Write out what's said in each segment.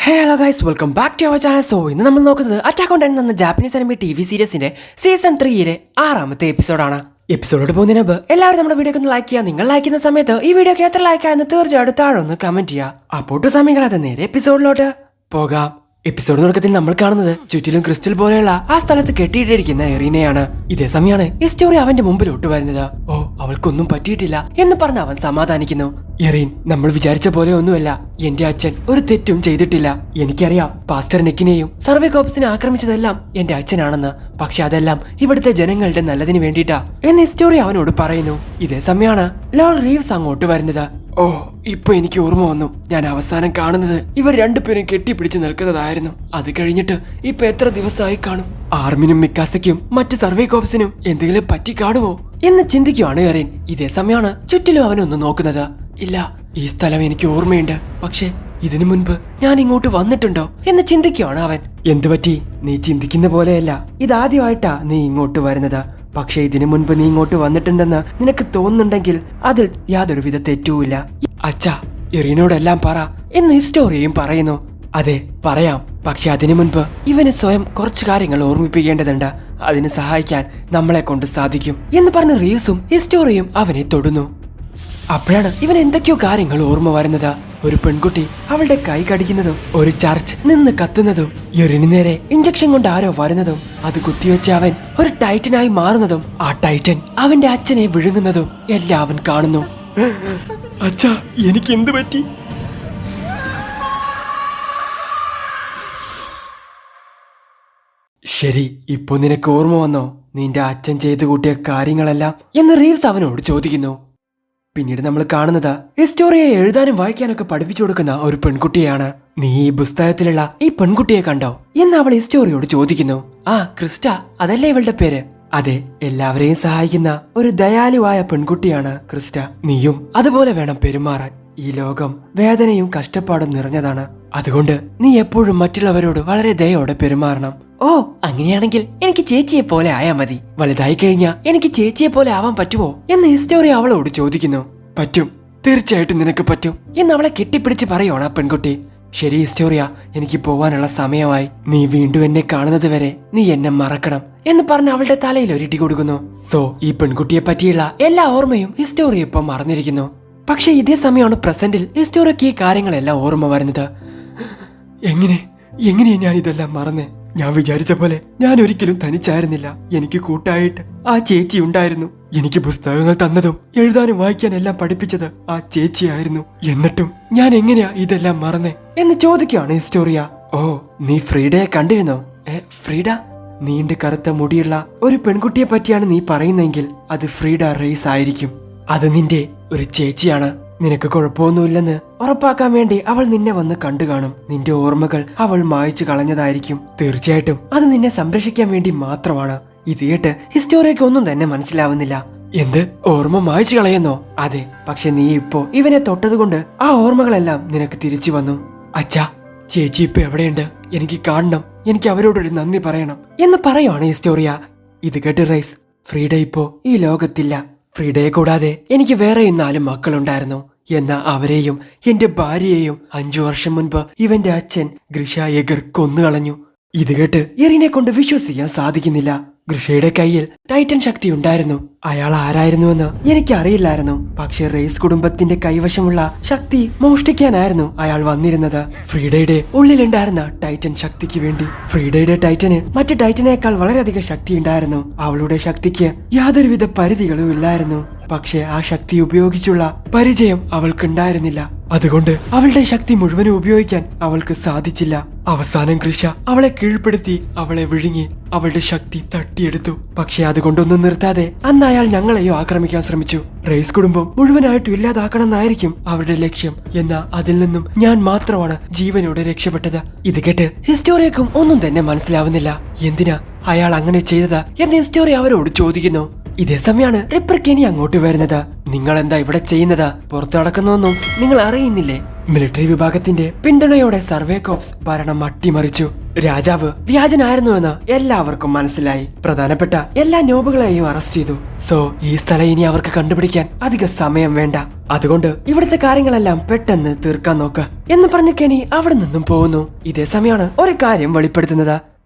Hello guys, welcome back to our channel. So ഇന്ന് നമ്മൾ നോക്കുന്നത് അറ്റാക്ക് ഓൺ ടൈറ്റൻ എന്ന ജാപ്പനീസ് അനിമി TV സീരീസിന്റെ സീസൺ 3 6ാമത്തെ എപ്പിസോഡാണ്. എപ്പിസോഡോട് പോകുന്നതിന് മുമ്പ് എല്ലാവരും നമ്മുടെ വീഡിയോ ഒന്ന് ലൈക്ക് ചെയ്യുക. നിങ്ങൾ ലൈക്ക് ചെയ്യുന്ന സമയത്ത് ഈ വീഡിയോക്ക് എത്ര ലൈക്ക് ആയെന്ന് തീർച്ചയായിട്ടും താഴെ ഒന്ന് കമന്റ് ചെയ്യുക. അപ്പോട്ട് സമയം കളയാതെ നേരെ എപ്പിസോഡിലോട്ട് പോകാം. എപ്പിസോഡ് തുടക്കത്തിൽ നമ്മൾ കാണുന്നത് ചുറ്റിലും ക്രിസ്റ്റൽ പോലെയുള്ള ആ സ്ഥലത്ത് കെട്ടിയിട്ടിരിക്കുന്ന എറീനയാണ്. ഇതേ സമയമാണ് ഈ സ്റ്റോറി അവന്റെ മുമ്പിലോട്ട് വരുന്നത്. ഓ, അവൾക്കൊന്നും പറ്റിയിട്ടില്ല എന്ന് പറഞ്ഞ് അവൻ സമാധാനിക്കുന്നു. എറീൻ, നമ്മൾ വിചാരിച്ച പോലെ ഒന്നുമല്ല. എന്റെ അച്ഛൻ ഒരു തെറ്റും ചെയ്തിട്ടില്ല. എനിക്കറിയാം, പാസ്റ്റർ നെക്കിനെയും സർവേ കോപ്സിനെ ആക്രമിച്ചതെല്ലാം എന്റെ അച്ഛനാണെന്ന്. പക്ഷെ അതെല്ലാം ഇവിടുത്തെ ജനങ്ങളുടെ നല്ലതിന് വേണ്ടിയിട്ടാ എന്ന് സ്റ്റോറി അവനോട് പറയുന്നു. ഇതേ സമയമാണ് ലോർഡ് റീവ്സ് അങ്ങോട്ട് വരുന്നത്. ഓ, ഇപ്പൊ എനിക്ക് ഓർമ്മ വന്നു. ഞാൻ അവസാനം കാണുന്നത് ഇവർ രണ്ടുപേരും കെട്ടിപ്പിടിച്ച് നിൽക്കുന്നതായിരുന്നു. അത് കഴിഞ്ഞിട്ട് ഇപ്പൊ എത്ര ദിവസമായി കാണും? ആർമിനും മിക്കാസയ്ക്കും മറ്റ് സർവേ കോപ്സിനും എന്തെങ്കിലും പറ്റി കാണുമോ എന്ന് ചിന്തിക്കുവാണ് എറീൻ. ഇതേ സമയമാണ് ചുറ്റിലും അവനൊന്ന് നോക്കുന്നത്. ഇല്ല, ഈ സ്ഥലം എനിക്ക് ഓർമ്മയുണ്ട്. പക്ഷെ ഇതിനു മുൻപ് ഞാൻ ഇങ്ങോട്ട് വന്നിട്ടുണ്ടോ എന്ന് ചിന്തിക്കുവാണ് അവൻ. എന്തുപറ്റി? നീ ചിന്തിക്കുന്ന പോലെയല്ല. ഇതാദ്യമായിട്ടാ നീ ഇങ്ങോട്ട് വരുന്നത്. പക്ഷെ ഇതിനു മുൻപ് നീ ഇങ്ങോട്ട് വന്നിട്ടുണ്ടെന്ന് നിനക്ക് തോന്നുന്നുണ്ടെങ്കിൽ അതിൽ യാതൊരുവിധ തെറ്റുമില്ല. അച്ഛാ, എറീനോടെല്ലാം പറ എന്ന് സ്റ്റോറിയും പറയുന്നു. അതെ, പറയാം. പക്ഷെ അതിനു മുൻപ് ഇവന് സ്വയം കുറച്ചു കാര്യങ്ങൾ ഓർമ്മിപ്പിക്കേണ്ടതുണ്ട്. അതിന് സഹായിക്കാൻ നമ്മളെ കൊണ്ട് സാധിക്കും എന്ന് പറഞ്ഞ റീവ്സും ഈ സ്റ്റോറിയും അവനെ തൊടുന്നു. അപ്പോഴാണ് ഇവൻ എന്തൊക്കെയോ കാര്യങ്ങൾ ഓർമ്മ വരുന്നത്. ഒരു പെൺകുട്ടി അവളുടെ കൈ കടിക്കുന്നതും ഒരു ചർച്ച് നിന്ന് കത്തുന്നതും എറിന് നേരെ ഇഞ്ചക്ഷൻ കൊണ്ട് ആരോ വരുന്നതും അത് കുത്തിവെച്ച് അവൻ ഒരു ടൈറ്റനായി മാറുന്നതും ആ ടൈറ്റൻ അവന്റെ അച്ഛനെ വിഴുങ്ങുന്നതും എല്ലാം അവൻ കാണുന്നു. അച്ഛാ, എനിക്ക് എന്ത് പറ്റി? ശരി, ഇപ്പൊ നിനക്ക് ഓർമ്മ വന്നോ നിന്റെ അച്ഛൻ ചെയ്തു കൂട്ടിയ കാര്യങ്ങളെല്ലാം എന്ന് റീവ്സ് അവനോട് ചോദിക്കുന്നു. പിന്നീട് നമ്മൾ കാണുന്നത് ഈ സ്റ്റോറിയെ എഴുതാനും വായിക്കാനൊക്കെ പഠിപ്പിച്ചു കൊടുക്കുന്ന ഒരു പെൺകുട്ടിയാണ്. നീ ഈ പുസ്തകത്തിലുള്ള ഈ പെൺകുട്ടിയെ കണ്ടോ എന്ന് അവൾ ഈ സ്റ്റോറിയോട് ചോദിക്കുന്നു. ആ, ക്രിസ്റ്റ, അതല്ലേ ഇവളുടെ പേര്? അതെ, എല്ലാവരെയും സഹായിക്കുന്ന ഒരു ദയാലുവായ പെൺകുട്ടിയാണ് ക്രിസ്റ്റ. നീയും അതുപോലെ വേണം പെരുമാറാൻ. ഈ ലോകം വേദനയും കഷ്ടപ്പാടും നിറഞ്ഞതാണ്. അതുകൊണ്ട് നീ എപ്പോഴും മറ്റുള്ളവരോട് വളരെ ദയോടെ പെരുമാറണം. ഓ, അങ്ങനെയാണെങ്കിൽ എനിക്ക് ചേച്ചിയെ പോലെ ആയാ മതി. വലുതായി കഴിഞ്ഞാൽ എനിക്ക് ചേച്ചിയെ പോലെ ആവാൻ പറ്റുമോ എന്ന് ഈ സ്റ്റോറി അവളോട് ചോദിക്കുന്നു. പറ്റും, തീർച്ചയായിട്ടും നിനക്ക് പറ്റും എന്ന് അവളെ കെട്ടിപ്പിടിച്ച് പറയുവാണ് ആ പെൺകുട്ടി. ശരി ഹിസ്റ്റോറിയ, എനിക്ക് പോവാനുള്ള സമയമായി. നീ വീണ്ടും എന്നെ കാണുന്നത് വരെ നീ എന്നെ മറക്കണം എന്ന് പറഞ്ഞ് അവളുടെ തലയിൽ ഒരു ഇടി കൊടുക്കുന്നു. സോ ഈ പെൺകുട്ടിയെ പറ്റിയുള്ള എല്ലാ ഓർമ്മയും ഹിസ്റ്റോറി ഇപ്പം മറന്നിരിക്കുന്നു. പക്ഷെ ഇതേ സമയമാണ് പ്രസന്റിൽ ഹിസ്റ്റോറിക്ക് ഈ കാര്യങ്ങളെല്ലാം ഓർമ്മ വരുന്നത്. എങ്ങനെയാ ഞാൻ ഇതെല്ലാം മറന്നേ? ഞാൻ വിചാരിച്ച പോലെ ഞാൻ ഒരിക്കലും തനിച്ചായിരുന്നില്ല. എനിക്ക് കൂട്ടായിട്ട് ആ ചേച്ചി ഉണ്ടായിരുന്നു. എനിക്ക് പുസ്തകങ്ങൾ തന്നതും എഴുതാനും വായിക്കാനും എല്ലാം പഠിപ്പിച്ചത് ആ ചേച്ചിയായിരുന്നു. എന്നിട്ടും ഞാൻ എങ്ങനെയാ ഇതെല്ലാം മറന്നേ എന്ന് ചോദിക്കുകയാണ് ഹിസ്റ്റോറിയ. ഓ, നീ ഫ്രീഡയെ കണ്ടിരുന്നോ? ഫ്രീഡ? നീണ്ട കറുത്ത മുടിയുള്ള ഒരു പെൺകുട്ടിയെ പറ്റിയാണ് നീ പറയുന്നതെങ്കിൽ അത് ഫ്രീഡ റേസ് ആയിരിക്കും. അത് നിന്റെ ഒരു ചേച്ചിയാണ്. നിനക്ക് കുഴപ്പമൊന്നുമില്ലെന്ന് ഉറപ്പാക്കാൻ വേണ്ടി അവൾ നിന്നെ വന്ന് കണ്ടു കാണും. നിന്റെ ഓർമ്മകൾ അവൾ മായ്ച്ചു കളഞ്ഞതായിരിക്കും. തീർച്ചയായിട്ടും അത് നിന്നെ സംരക്ഷിക്കാൻ വേണ്ടി മാത്രമാണ്. ഇത് കേട്ട് ഹിസ്റ്റോറിയക്ക് ഒന്നും തന്നെ മനസ്സിലാവുന്നില്ല. എന്ത്, ഓർമ്മ മായ്ച്ചു കളയുന്നോ? അതെ, പക്ഷെ നീ ഇപ്പോ ഇവനെ തൊട്ടതുകൊണ്ട് ആ ഓർമ്മകളെല്ലാം നിനക്ക് തിരിച്ചു വന്നു. അച്ഛാ, ചേച്ചി ഇപ്പൊ എവിടെയുണ്ട്? എനിക്ക് കാണണം. എനിക്ക് അവരോടൊരു നന്ദി പറയണം എന്ന് പറയുവാണ് ഹിസ്റ്റോറിയ. ഇത് കേട്ട് റൈസ്, ഫ്രീഡ ഇപ്പോ ഈ ലോകത്തില്ല. ഫ്രീഡയെ കൂടാതെ എനിക്ക് വേറെയും 4 മക്കളുണ്ടായിരുന്നു. എന്നാ അവരെയും എന്റെ ഭാര്യയെയും 5 വർഷം മുൻപ് ഇവന്റെ അച്ഛൻ ഗ്രിഷ എഗർ കൊന്നുകളഞ്ഞു. ഇത് കേട്ട് എറിനെ കൊണ്ട് വിശ്വസിക്കാൻ സാധിക്കുന്നില്ല. ഗ്രിഷയുടെ കയ്യിൽ ടൈറ്റൻ ശക്തി ഉണ്ടായിരുന്നു. അയാൾ ആരായിരുന്നുവെന്ന് എനിക്കറിയില്ലായിരുന്നു. പക്ഷെ റേസ് കുടുംബത്തിന്റെ കൈവശമുള്ള ശക്തി മോഷ്ടിക്കാനായിരുന്നു അയാൾ വന്നിരുന്നത്. ഫ്രീഡയുടെ ഉള്ളിലുണ്ടായിരുന്ന ടൈറ്റൻ ശക്തിക്ക് വേണ്ടി. ഫ്രീഡയുടെ ടൈറ്റന് മറ്റു ടൈറ്റനേക്കാൾ വളരെയധികം ശക്തി ഉണ്ടായിരുന്നു. അവളുടെ ശക്തിക്ക് യാതൊരുവിധ പരിധികളും ഇല്ലായിരുന്നു. പക്ഷെ ആ ശക്തി ഉപയോഗിച്ചുള്ള പരിചയം അവൾക്കുണ്ടായിരുന്നില്ല. അതുകൊണ്ട് അവളുടെ ശക്തി മുഴുവനും ഉപയോഗിക്കാൻ അവൾക്ക് സാധിച്ചില്ല. അവസാനം ഗ്രിഷ അവളെ കീഴ്പ്പെടുത്തി അവളെ വിഴുങ്ങി അവളുടെ ശക്തി തട്ടിയെടുത്തു. പക്ഷെ അതുകൊണ്ടൊന്നും നിർത്താതെ അന്ന് അയാൾ ഞങ്ങളെയോ ആക്രമിക്കാൻ ശ്രമിച്ചു. റേസ് കുടുംബം മുഴുവനായിട്ടും ഇല്ലാതാക്കണമെന്നായിരിക്കും അവരുടെ ലക്ഷ്യം. എന്നാ അതിൽ നിന്നും ഞാൻ മാത്രമാണ് ജീവനോടെ രക്ഷപ്പെട്ടത്. ഇത് കേട്ട് ഹിസ്റ്റോറിയക്കും ഒന്നും തന്നെ മനസ്സിലാവുന്നില്ല. എന്തിനാ അയാൾ അങ്ങനെ ചെയ്തത് എന്ന് ഹിസ്റ്റോറി അവരോട് ചോദിക്കുന്നു. ഇതേ സമയമാണ് റിപ്പർ കെനി അങ്ങോട്ട് വരുന്നത്. നിങ്ങൾ എന്താ ഇവിടെ ചെയ്യുന്നത്? പുറത്തു നടക്കുന്നൊന്നും നിങ്ങൾ അറിയുന്നില്ലേ? മിലിറ്ററി വിഭാഗത്തിന്റെ പിന്തുണയോടെ സർവേ കോപ്സ് ഭരണം അട്ടിമറിച്ചു. രാജാവ് വ്യാജനായിരുന്നുവെന്ന് എല്ലാവർക്കും മനസ്സിലായി. പ്രധാനപ്പെട്ട എല്ലാ നോബുകളെയും അറസ്റ്റ് ചെയ്തു. സോ ഈ സ്ഥലം ഇനി അവർക്ക് കണ്ടുപിടിക്കാൻ അധിക സമയം വേണ്ട. അതുകൊണ്ട് ഇവിടുത്തെ കാര്യങ്ങളെല്ലാം പെട്ടെന്ന് തീർക്കാൻ നോക്ക് എന്ന് പറഞ്ഞ് കെനി അവിടെ നിന്നും പോകുന്നു. ഇതേ സമയമാണ് ഒരു കാര്യം വെളിപ്പെടുത്തുന്നത്.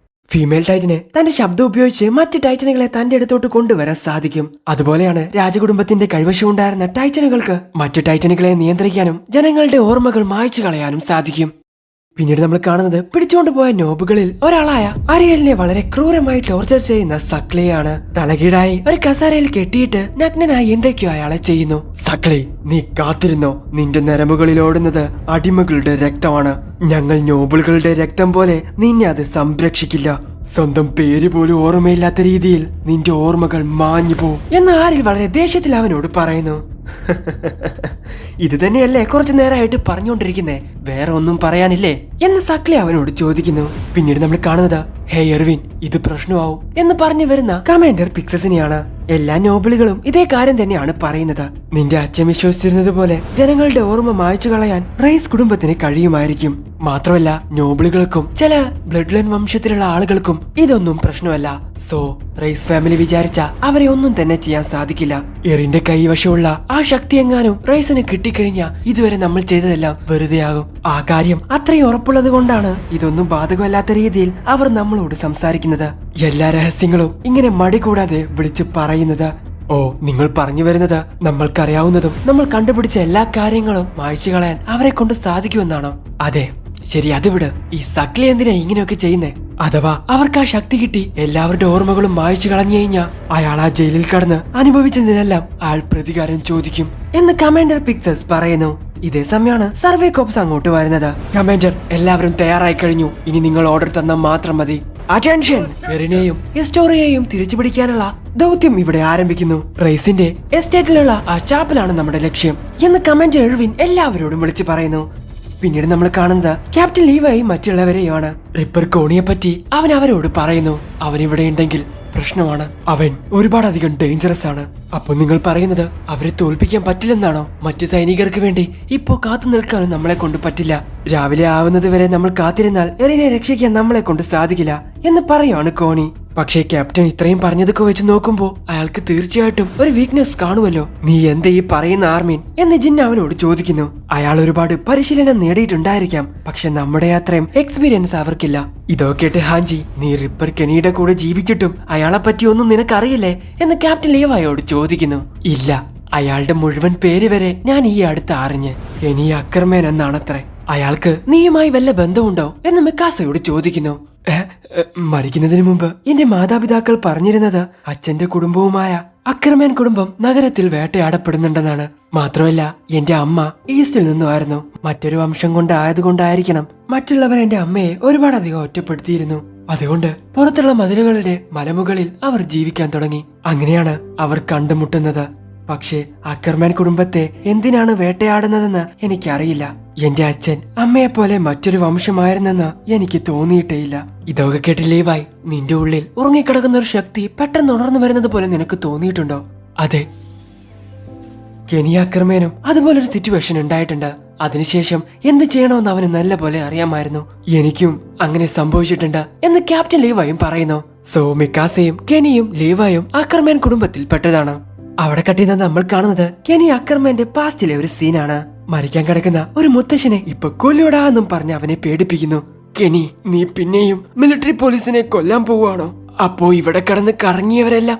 ഫീമെയിൽ ടൈറ്റന് തന്റെ ശബ്ദം ഉപയോഗിച്ച് മറ്റ് ടൈറ്റനുകളെ തന്റെ അടുത്തോട്ട് കൊണ്ടുവരാൻ സാധിക്കും. അതുപോലെയാണ് രാജകുടുംബത്തിന്റെ കൈവശമുണ്ടായിരുന്ന ടൈറ്റനുകൾക്ക് മറ്റു ടൈറ്റനുകളെ നിയന്ത്രിക്കാനും ജനങ്ങളുടെ ഓർമ്മകൾ മായ്ച്ചു കളയാനും സാധിക്കും. പിന്നീട് നമ്മൾ കാണുന്നത് പിടിച്ചുകൊണ്ട് പോയ നോബുകളിൽ ഒരാളായ അരിയലിനെ വളരെ ക്രൂരമായി ടോർച്ചർ ചെയ്യുന്ന സക്ലിയാണ്. തലകീഴായി ഒരു കസാരയിൽ കെട്ടിയിട്ട് നഗ്നനായി എന്തൊക്കെയോ അയാളെ ചെയ്യുന്നു. സക്ലി, നീ കാത്തിരുന്നോ? നിന്റെ നരമ്പുകളിൽ ഓടുന്നത് അടിമകളുടെ രക്തമാണ്. ഞങ്ങൾ നോബിളുകളുടെ രക്തം പോലെ നിന്നെ അത് സംരക്ഷിക്കില്ല. സ്വന്തം പേര് പോലും ഓർമ്മയില്ലാത്ത രീതിയിൽ നിന്റെ ഓർമ്മകൾ മാഞ്ഞു പോവും എന്ന് ആരിൽ വളരെ ദേഷ്യത്തിൽ അവനോട് പറയുന്നു. ഇത് തന്നെയല്ലേ കുറച്ചു നേരമായിട്ട് പറഞ്ഞുകൊണ്ടിരിക്കുന്നേ, വേറെ ഒന്നും പറയാനില്ലേ എന്ന് സക്ലി അവനോട് ചോദിക്കുന്നു. പിന്നീട് നമ്മൾ കാണുന്നത്, ഹേ എർവിൻ, ഇത് പ്രശ്നമാവും എന്ന് പറഞ്ഞു വരുന്ന കമാൻഡർ പിക്സസിനെയാണ്. എല്ലാ നോബിളുകളും ഇതേ കാര്യം തന്നെയാണ് പറയുന്നത്. നിന്റെ അച്ഛൻ വിശ്വസിച്ചിരുന്നത് പോലെ ജനങ്ങളുടെ ഓർമ്മ മായ്ച്ചു കളയാൻ റൈസ് കുടുംബത്തിന് കഴിയുമായിരിക്കും. മാത്രമല്ല നോബിളുകൾക്കും ചില ബ്ലഡ് ലൈൻ വംശത്തിലുള്ള ആളുകൾക്കും ഇതൊന്നും പ്രശ്നമല്ല. സോ റൈസ് ഫാമിലി വിചാരിച്ച അവരെ ഒന്നും തന്നെ ചെയ്യാൻ സാധിക്കില്ല. എറിന്റെ കൈവശമുള്ള ആ ശക്തി എങ്ങാനും റൈസിന് കിട്ടിക്കഴിഞ്ഞാൽ ഇതുവരെ നമ്മൾ ചെയ്തതെല്ലാം വെറുതെയാകും. ആ കാര്യം അത്രയും ഉറപ്പുള്ളത് കൊണ്ടാണ് ഇതൊന്നും ബാധകമല്ലാത്ത രീതിയിൽ അവർ നമ്മളോട് സംസാരിക്കുന്നത്. എല്ലാ രഹസ്യങ്ങളും ഇങ്ങനെ മടി കൂടാതെ വിളിച്ചു പറയുന്നത്. ഓ, നിങ്ങൾ പറഞ്ഞു വരുന്നത് നമ്മൾക്കറിയാവുന്നതും നമ്മൾ കണ്ടുപിടിച്ച എല്ലാ കാര്യങ്ങളും മായ്ച്ചു കളയാൻ അവരെ കൊണ്ട് സാധിക്കുമെന്നാണോ? അതെ, ശരി, അത് വിട്. ഈ സക്ലി എന്തിനാ ഇങ്ങനെയൊക്കെ ചെയ്യുന്നേ? അഥവാ അവർക്ക് ആ ശക്തി കിട്ടി എല്ലാവരുടെ ഓർമ്മകളും മായ്ച്ചു കളഞ്ഞു കഴിഞ്ഞാൽ അയാൾ ആ ജയിലിൽ കടന്ന് അനുഭവിച്ചതിനെല്ലാം അയാൾ പ്രതികാരം ചോദിക്കും എന്ന് കമാൻഡർ പിക്സസ് പറയുന്നു. ഇതേ സമയമാണ് സർവേ കോപ്സ് അങ്ങോട്ട് വരുന്നത്. കമാൻഡർ, എല്ലാവരും തയ്യാറായി കഴിഞ്ഞു. ഇനി നിങ്ങൾ ഓർഡർ തന്നാൽ മാത്രം മതി. അറ്റൻഷൻ! എറിനെയും ഹിസ്റ്റോറിയെയും തിരിച്ചു പിടിക്കാനുള്ള ദൗത്യം ഇവിടെ ആരംഭിക്കുന്നു. റൈസിന്റെ എസ്റ്റേറ്റിലുള്ള ആ ചാപ്പലാണ് നമ്മുടെ ലക്ഷ്യം എന്ന് കമാൻഡർ എർവിൻ എല്ലാവരോടും വിളിച്ചു പറയുന്നു. പിന്നീട് നമ്മൾ കാണുന്നത് ക്യാപ്റ്റൻ ലീവായി മറ്റുള്ളവരെയാണ്. റിപ്പർ കോണിയെ പറ്റി അവൻ അവരോട് പറയുന്നു. അവൻ ഇവിടെ ഉണ്ടെങ്കിൽ പ്രശ്നമാണ്. അവൻ ഒരുപാടധികം ഡേഞ്ചറസ് ആണ്. അപ്പൊ നിങ്ങൾ പറയുന്നത് അവരെ തോൽപ്പിക്കാൻ പറ്റില്ലെന്നാണോ? മറ്റു സൈനികർക്ക് വേണ്ടി ഇപ്പോ കാത്തു നിൽക്കാനും നമ്മളെ കൊണ്ട് പറ്റില്ല. രാവിലെ ആവുന്നത് വരെ നമ്മൾ കാത്തിരുന്നാൽ എറിനെ രക്ഷിക്കാൻ നമ്മളെ കൊണ്ട് സാധിക്കില്ല എന്ന് പറയാണ് കോണി. പക്ഷേ ക്യാപ്റ്റൻ ഇത്രയും പറഞ്ഞതൊക്കെ വെച്ച് നോക്കുമ്പോ അയാൾക്ക് തീർച്ചയായിട്ടും ഒരു വീക്ക്നെസ് കാണുമല്ലോ. നീ എന്താ ഈ പറയുന്ന ആർമിൻ എന്ന് ജിൻ അവനോട് ചോദിക്കുന്നു. അയാൾ ഒരുപാട് പരിശീലനം നേടിയിട്ടുണ്ടായിരിക്കാം, പക്ഷെ നമ്മുടെ അത്രയും എക്സ്പീരിയൻസ് അവർക്കില്ല. ഇതൊക്കെ കേട്ട് ഹാൻജി, നീ റിപ്പർ കെനിയുടെ കൂടെ ജീവിച്ചിട്ടും അയാളെ പറ്റി ഒന്നും നിനക്കറിയില്ലേ എന്ന് ക്യാപ്റ്റൻ ലീവായോട് ചോദിക്കുന്നു. ഇല്ല, അയാളുടെ മുഴുവൻ പേര് വരെ ഞാൻ ഈ അടുത്ത് അറിഞ്ഞ്. കെനി അക്കർമേൻ എന്നാണത്രേ. അയാൾക്ക് നീയുമായി വല്ല ബന്ധമുണ്ടോ എന്ന് മിക്കാസയോട് ചോദിക്കുന്നു. മരിക്കുന്നതിന് മുമ്പ് എന്റെ മാതാപിതാക്കൾ പറഞ്ഞിരുന്നത് അച്ഛന്റെ കുടുംബവുമായ അക്കർമേൻ കുടുംബം നഗരത്തിൽ വേട്ടയാടപ്പെടുന്നുണ്ടെന്നാണ്. മാത്രമല്ല എന്റെ അമ്മ ഈസ്റ്റിൽ നിന്നുമായിരുന്നു. മറ്റൊരു വംശം കൊണ്ടായതുകൊണ്ടായിരിക്കണം മറ്റുള്ളവർ എന്റെ അമ്മയെ ഒരുപാടധികം ഒറ്റപ്പെടുത്തിയിരുന്നു. അതുകൊണ്ട് പുറത്തുള്ള മതിലുകളുടെ മലമുകളിൽ അവർ ജീവിക്കാൻ തുടങ്ങി. അങ്ങനെയാണ് അവർ കണ്ടുമുട്ടുന്നത്. പക്ഷേ അക്കർമേൻ കുടുംബത്തെ എന്തിനാണ് വേട്ടയാടുന്നതെന്ന് എനിക്കറിയില്ല. എന്റെ അച്ഛൻ അമ്മയെപ്പോലെ മറ്റൊരു വംശമായിരുന്നെന്ന് എനിക്ക് തോന്നിയിട്ടേയില്ല. ഇതൊക്കെ കേട്ട് ലീവായി, നിന്റെ ഉള്ളിൽ ഉറങ്ങിക്കിടക്കുന്ന ഒരു ശക്തി പെട്ടെന്ന് ഉണർന്നു വരുന്നത് പോലെ നിനക്ക് തോന്നിയിട്ടുണ്ടോ? അതെ, കെനി അക്കർമേനും അതുപോലൊരു സിറ്റുവേഷൻ ഉണ്ടായിട്ടുണ്ട്. അതിനുശേഷം എന്ത് ചെയ്യണമെന്ന് അവന് നല്ല പോലെ അറിയാമായിരുന്നു. എനിക്കും അങ്ങനെ സംഭവിച്ചിട്ടുണ്ട് എന്ന് ക്യാപ്റ്റൻ ലീവായും പറയുന്നു. സോ മിക്കാസയും കെനിയും ലീവായും അക്കർമേൻ കുടുംബത്തിൽ പെട്ടതാണ്. അവിടെ കട്ടിന്ന് നമ്മൾ കാണുന്നത് കെനി അക്കർമേന്റെ പാസ്റ്റിലെ ഒരു സീനാണ്. മരിക്കാൻ കിടക്കുന്ന ഒരു മുത്തശ്ശനെ ഇപ്പൊ കൊല്ലൂടാന്നും പറഞ്ഞ് അവനെ പേടിപ്പിക്കുന്നു. കെനി, നീ പിന്നെയും മിലിറ്ററി പോലീസിനെ കൊല്ലാൻ പോവുകയാണോ? അപ്പോ ഇവിടെ കിടന്ന് കറങ്ങിയവരെല്ലാം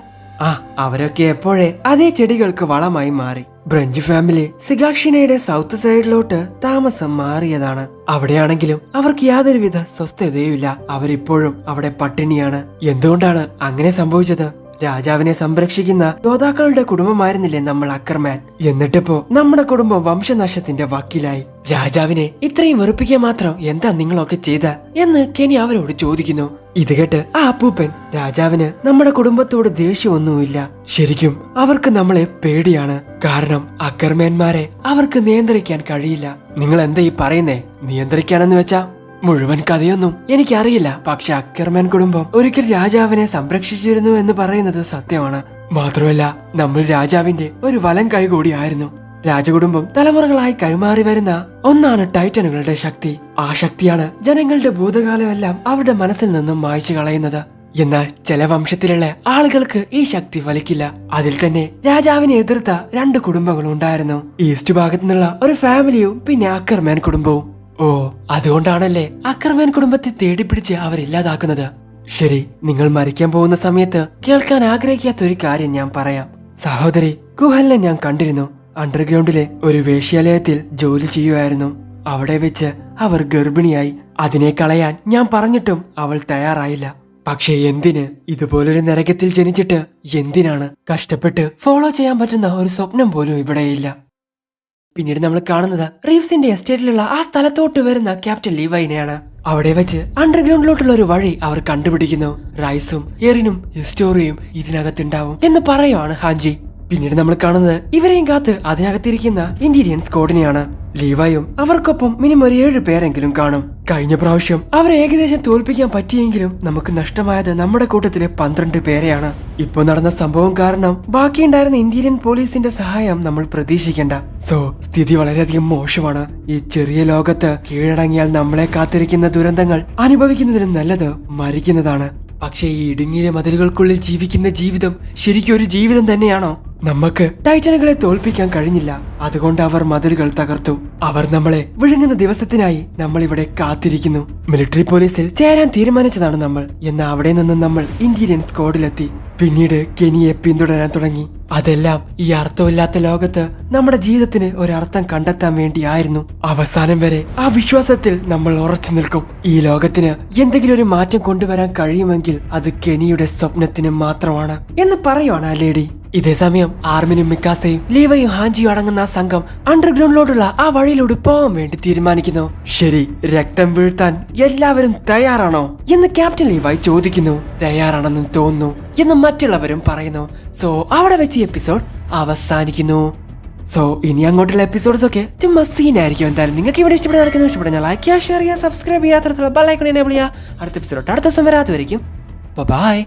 അവരൊക്കെ എപ്പോഴേ അതേ ചെടികൾക്ക് വളമായി മാറി. ബ്രഞ്ച് ഫാമിലി സിഗാക്ഷിനയുടെ സൗത്ത് സൈഡിലോട്ട് താമസം മാറിയതാണ്. അവിടെയാണെങ്കിലും അവർക്ക് യാതൊരുവിധ സ്വസ്ഥതയുമില്ല. അവരിപ്പോഴും അവിടെ പട്ടിണിയാണ്. എന്തുകൊണ്ടാണ് അങ്ങനെ സംഭവിച്ചത്? രാജാവിനെ സംരക്ഷിക്കുന്ന യോദ്ധാക്കളുടെ കുടുംബമായിരുന്നില്ലേ നമ്മൾ അക്കർമാൻ? എന്നിട്ടിപ്പോ നമ്മുടെ കുടുംബം വംശനാശത്തിന്റെ വക്കീലായി. രാജാവിനെ ഇത്രയും വെറുപ്പിക്കാൻ മാത്രം എന്താ നിങ്ങളൊക്കെ ചെയ്ത എന്ന് കെനി അവരോട് ചോദിക്കുന്നു. ഇത് കേട്ട് ആ അപ്പൂപ്പൻ, രാജാവിന് നമ്മുടെ കുടുംബത്തോട് ദേഷ്യമൊന്നുമില്ല. ശരിക്കും അവർക്ക് നമ്മളെ പേടിയാണ്. കാരണം അക്കർമേന്മാരെ അവർക്ക് നിയന്ത്രിക്കാൻ കഴിയില്ല. നിങ്ങൾ എന്താ ഈ പറയുന്നേ? നിയന്ത്രിക്കാനെന്ന് വെച്ചാ മുഴുവൻ കഥയൊന്നും എനിക്കറിയില്ല. പക്ഷെ അക്കർമേൻ കുടുംബം ഒരിക്കൽ രാജാവിനെ സംരക്ഷിച്ചിരുന്നു എന്ന് പറയുന്നത് സത്യമാണ്. മാത്രമല്ല നമ്മൾ രാജാവിന്റെ ഒരു വലം കൈ കൂടിയായിരുന്നു. രാജകുടുംബം തലമുറകളായി കൈമാറി വരുന്ന ഒന്നാണ് ടൈറ്റനുകളുടെ ശക്തി. ആ ശക്തിയാണ് ജനങ്ങളുടെ ഭൂതകാലമെല്ലാം അവരുടെ മനസ്സിൽ നിന്നും മായ്ച്ചു കളയുന്നത്. എന്നാൽ ചില വംശത്തിലുള്ള ആളുകൾക്ക് ഈ ശക്തി വലിക്കില്ല. അതിൽ തന്നെ രാജാവിനെ എതിർത്ത 2 കുടുംബങ്ങളും ഉണ്ടായിരുന്നു. ഈസ്റ്റ് ഭാഗത്തു നിന്നുള്ള ഒരു ഫാമിലിയും പിന്നെ അക്കർമാൻ കുടുംബവും. ഓ, അതുകൊണ്ടാണല്ലേ അക്കർമാൻ കുടുംബത്തെ തേടിപ്പിടിച്ച് അവരില്ലാതാക്കുന്നത്. ശരി, നിങ്ങൾ മരിക്കാൻ പോകുന്ന സമയത്ത് കേൾക്കാൻ ആഗ്രഹിക്കാത്ത ഒരു കാര്യം ഞാൻ പറയാം. സഹോദരി കുഹലിനെ ഞാൻ കണ്ടിരുന്നു. അണ്ടർഗ്രൗണ്ടിലെ ഒരു വേശ്യാലയത്തിൽ ജോലി ചെയ്യുമായിരുന്നു. അവിടെ വെച്ച് അവർ ഗർഭിണിയായി. അതിനെ കളയാൻ ഞാൻ പറഞ്ഞിട്ടും അവൾ തയ്യാറായില്ല. പക്ഷെ എന്തിന്? ഇതുപോലൊരു നരകത്തിൽ ജനിച്ചിട്ട് എന്തിനാണ്? കഷ്ടപ്പെട്ട് ഫോളോ ചെയ്യാൻ പറ്റുന്ന ഒരു സ്വപ്നം പോലും ഇവിടെയില്ല. പിന്നീട് നമ്മൾ കാണുന്നത് റീവ്സിന്റെ എസ്റ്റേറ്റിലുള്ള ആ സ്ഥലത്തോട്ട് വരുന്ന ക്യാപ്റ്റൻ ലീവൈനെയാണ്. അവിടെ വെച്ച് അണ്ടർഗ്രൗണ്ടിലോട്ടുള്ള ഒരു വഴി അവർ കണ്ടുപിടിക്കുന്നു. റൈസും എറിനും ഹിസ്റ്റോറിയും ഇതിനകത്തുണ്ടാവും എന്ന് പറയുവാണ് ഹാൻജി. പിന്നീട് നമ്മൾ കാണുന്നത് ഇവരെയും കാത്ത് അതിനകത്തിരിക്കുന്ന ഇന്റീരിയൻ സ്ക്വാഡിനെയാണ്. ലീവായും അവർക്കൊപ്പം മിനിമം ഒരു 7 പേരെങ്കിലും കാണും. കഴിഞ്ഞ പ്രാവശ്യം അവരെ ഏകദേശം തോൽപ്പിക്കാൻ പറ്റിയെങ്കിലും നമുക്ക് നഷ്ടമായത് നമ്മുടെ കൂട്ടത്തിലെ 12 പേരെയാണ്. ഇപ്പൊ നടന്ന സംഭവം കാരണം ബാക്കിയുണ്ടായിരുന്ന ഇന്ത്യൻ പോലീസിന്റെ സഹായം നമ്മൾ പ്രതീക്ഷിക്കേണ്ട. സോ സ്ഥിതി വളരെയധികം മോശമാണ്. ഈ ചെറിയ ലോകത്ത് കീഴടങ്ങിയാൽ നമ്മളെ കാത്തിരിക്കുന്ന ദുരന്തങ്ങൾ അനുഭവിക്കുന്നതിലും നല്ലത് മരിക്കുന്നതാണ്. പക്ഷേ ഈ ഇടുങ്ങിയ മതിലുകൾക്കുള്ളിൽ ജീവിക്കുന്ന ജീവിതം ശരിക്കും ഒരു ജീവിതം തന്നെയാണോ? നമുക്ക് ടൈറ്റനുകളെ തോൽപ്പിക്കാൻ കഴിഞ്ഞില്ല. അതുകൊണ്ട് അവർ മതിലുകൾ തകർത്തു. അവർ നമ്മളെ വിഴുങ്ങുന്ന ദിവസത്തിനായി നമ്മൾ ഇവിടെ കാത്തിരിക്കുന്നു. മിലിറ്ററി പോലീസിൽ ചേരാൻ തീരുമാനിച്ചതാണ് നമ്മൾ. എന്നാൽ അവിടെ നിന്നും നമ്മൾ ഇന്റീരിയൻ സ്ക്വാഡിലെത്തി. പിന്നീട് കെനിയെ പിന്തുടരാൻ തുടങ്ങി. അതെല്ലാം ഈ അർത്ഥമില്ലാത്ത ലോകത്ത് നമ്മുടെ ജീവിതത്തിന് ഒരർത്ഥം കണ്ടെത്താൻ വേണ്ടിയായിരുന്നു. അവസാനം വരെ ആ വിശ്വാസത്തിൽ നമ്മൾ ഉറച്ചു നിൽക്കും. ഈ ലോകത്തിന് എന്തെങ്കിലും ഒരു മാറ്റം കൊണ്ടുവരാൻ കഴിയുമെങ്കിൽ അത് കെനിയുടെ സ്വപ്നത്തിന് മാത്രമാണ് എന്ന് പറയുവാണ് ആ ലേഡി. ഇതേ സമയം ആർമിനും മിക്കാസയും ലീവയും ഹാൻജിയും അടങ്ങുന്ന ആ സംഘം അണ്ടർഗ്രൗണ്ടിലോട്ടുള്ള ആ വഴിയിലൂടെ പോകാൻ വേണ്ടി തീരുമാനിക്കുന്നു. ശരി, രക്തം വീഴ്ത്താൻ എല്ലാവരും തയ്യാറാണോ എന്ന് ക്യാപ്റ്റൻ ലീവായി ചോദിക്കുന്നു. തയ്യാറാണെന്ന് തോന്നുന്നു എന്ന് മറ്റുള്ളവരും പറയുന്നു. സോ അവിടെ വെച്ച് എപ്പിസോഡ് അവസാനിക്കുന്നു. സോ ഇനി അങ്ങോട്ടുള്ള എപ്പിസോഡ്സ് ഒക്കെ ചുമ്മാ സീനായിരിക്കും. എന്തായാലും നിങ്ങൾക്ക് ഇവിടെ ഇഷ്ടപ്പെടുന്ന ലൈക്ക് ചെയ്യുക, ഷെയർ ചെയ്യുക, സബ്സ്ക്രൈബ് ചെയ്യാത്ത ബെൽ ഐക്കൺ എനേബിൾ ചെയ്യുക. അടുത്ത എപ്പിസോഡ് അടുത്ത ദിവസം വരാത്തവരിക്കും. ബൈ.